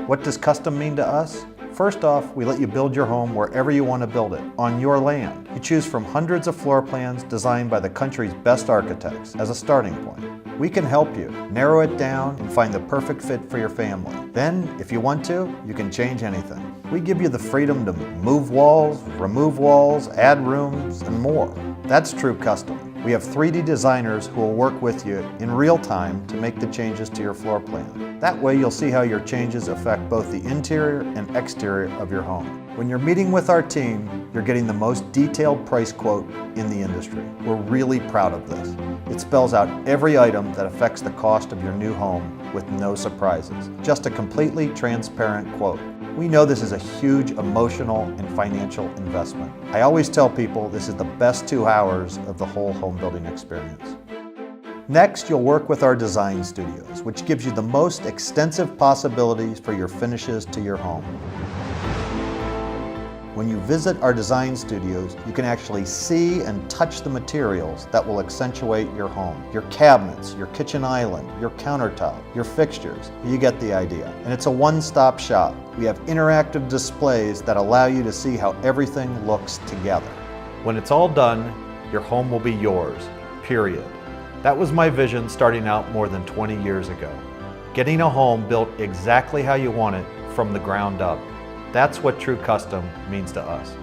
What does custom mean to us? First off, we let you build your home wherever you want to build it, on your land. You choose from hundreds of floor plans designed by the country's best architects as a starting point. We can help you narrow it down and find the perfect fit for your family. Then, if you want to, you can change anything. We give you the freedom to move walls, remove walls, add rooms, and more. That's true custom. We have 3D designers who will work with you in real time to make the changes to your floor plan. That way you'll see how your changes affect both the interior and exterior of your home. When you're meeting with our team, you're getting the most detailed price quote in the industry. We're really proud of this. It spells out every item that affects the cost of your new home with no surprises. Just a completely transparent quote. We know this is a huge emotional and financial investment. I always tell people this is the best 2 hours of the whole home building experience. Next, you'll work with our design studios, which gives you the most extensive possibilities for your finishes to your home. When you visit our design studios, you can actually see and touch the materials that will accentuate your home. Your cabinets, your kitchen island, your countertop, your fixtures. You get the idea. And it's a one-stop shop. We have interactive displays that allow you to see how everything looks together. When it's all done, your home will be yours, period. That was my vision starting out more than 20 years ago. Getting a home built exactly how you want it from the ground up. That's what true custom means to us.